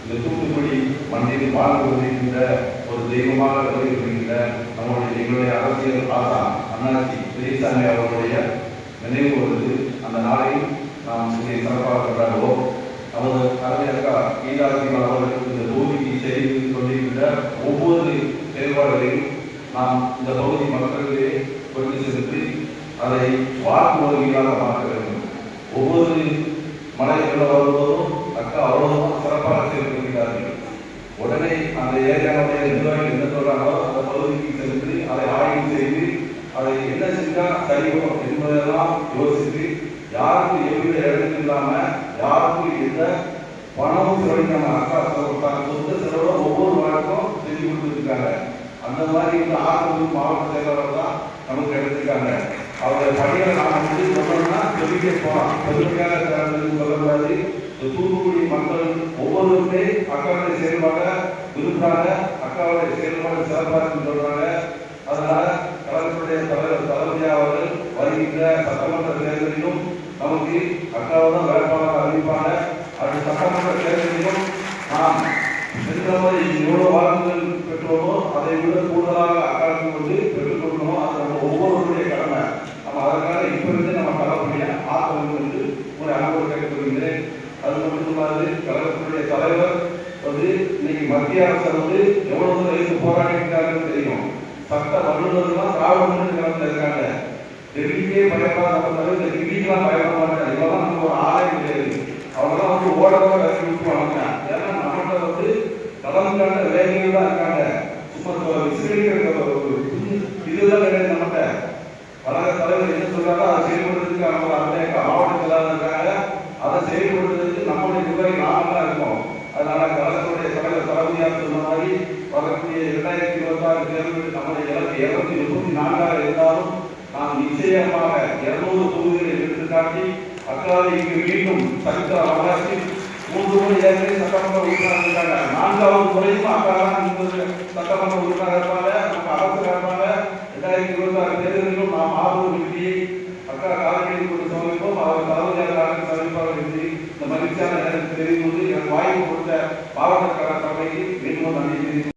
இந்த தூத்துக்குடி மண்ணில் வாழ்ந்து கொண்டிருக்கின்ற ஒரு தெய்வமாக வருகின்ற எங்களுடைய அரசியல் ஆசா அண்ணாச்சி பெரியசாமி அவர்களுடைய நினைவு வருது. அந்த நாளை நாம் இங்கே சிறப்பாக கொண்டாடுவோம். நமது அரசியலக்கா கீதாசிகள் அவர்களுக்கு இந்த தொகுதிக்கு செய்து கொண்டிருக்கின்ற ஒவ்வொரு செயல்பாடுகளையும் நாம் இந்த பகுதி மக்களிடையே கொண்டு சென்று அதை வாக்குறுதிகளாக மாற்ற வேண்டும். ஒவ்வொரு மழை வெள்ளம் வருவதும் அக்கா அவ்வளவு சிறப்பாக செயல்படுகிறார்கள். உடனே அந்த ஏரியாவுடைய நிர்வாகிகள் என்ன சொல்றாங்களோ அந்த பகுதிக்கு சென்று அதை ஆய்வு செய்து அதை என்ன செஞ்சா சரிவரும் என்பதெல்லாம் யோசித்து யாருக்கு எவ்வித இடத்துல இல்லாம யாருக்கு எந்த பணமும் செலவழிக்காம அக்கா சொந்த செலவு ஒவ்வொரு வழக்கம் செஞ்சு கொடுத்துருக்காங்க. அந்த மாதிரி இந்த ஆத்தூர் மாவட்ட செயலாளர் தான் நமக்கு எடுத்திருக்காங்க. அவருடைய பணிகளை நாம் சொன்னோம்னா சொல்லிட்டே போகலாம். பெருமையாக சொல்லக்கூடாது. தூத்துக்குடி மக்கள் ஒவ்வொருவருமே அக்காவுடைய செயல்பாட விரும்புறாங்க, அக்காவுடைய செயல்பாடு சிறப்பாக சொல்றாங்க. அதனால கழகத்துடைய தலைவர் தளபதியா அவர்கள் வருகின்ற சட்டமன்ற தேர்தலிலும் நமக்கு அக்காவை தான் வேட்பாளராக அறிவிப்பாங்க. அது சட்டமன்ற தேர்தலிலும் நாம் சென்றவரை எவ்வளவு வாக்குகள் பெற்றோமோ அதை விட கூடுதலாக அக்காவுக்கு வந்து பெற்றுக் கொடுக்கணும். அது நம்ம ஒவ்வொருவருடைய கடமை. நம்ம அதற்காக இப்ப இருந்து நம்ம களப்பணிய ஆக்க வேண்டும் என்று ஒரு அனுபவம் கேட்டுக்கொள்கிறேன். அது மட்டும் இல்லாது கழகத்துடைய தலைவர் வந்து இன்னைக்கு மத்திய அரசு வந்து எவ்வளவு தூரம் போராடிட்டாங்கன்னு தெரியும். சட்ட வல்லுநர்கள் திராவிட முன்னேற்ற கழகத்தில் இருக்காங்க. டெல்லிக்கே பயப்படாத நம்ம தலைவர் டெல்லிக்கெல்லாம் பயப்பட மாட்டாங்க. இதெல்லாம் நமக்கு ஒரு ஆலயம் கிடையாது. அவங்கெல்லாம் வந்து ஓடவோ கட்டி விட்டுவாங்க. ஏன்னா நம்மகிட்ட வந்து கடவுளுக்கான வேலைகள் தான் இருக்காங்க. சும்மா விசிறிக்கிற இதுதான் கிடையாது. நம்மகிட்ட கழக தலைவர் என்ன சொல்றாங்க அதை செயல்படுறதுக்கு அவங்க அந்த மாவட்ட செயலாளர் இருக்காங்க. அதை செயல்படுறதுக்கு நம்முடைய நிர்வாகி நாம தான் இருக்கோம். அதனால கழகத்துடைய தலைவர் தளபதியாக சொன்ன மாதிரி வரக்கூடிய 2026 தேர்தலில் நம்முடைய இலக்கு 234 இருந்தாலும் நாம் நிச்சயமாக 200 தொகுதிகளை எடுத்துக்காட்டி அக்காவை இங்கு மீண்டும் சரித்திர வரலாற்றில் 3 முறை ஏற்கனவே சட்டமன்ற உறுப்பினர் இருக்காங்க. 4வது முறையும் அக்கா தான் சட்டமன்ற உறுப்பினர் இருப்பாங்க. நம்ம அரசு இருப்பாங்க. 2026 தேர்தலிலும் நாம் ஆதரவு வெற்றியை அக்கா காலக்கெடுத்து கொண்டு சமைப்போம். அவர் தலைவர்கள் சமைப்பார்கள் என்று இந்த மகிழ்ச்சியான நேரத்தில் தெரிந்து கொண்டு எனக்கு வாய்ப்பு கொடுத்த மாவட்ட கழக சபைக்கு மீண்டும் நன்றி.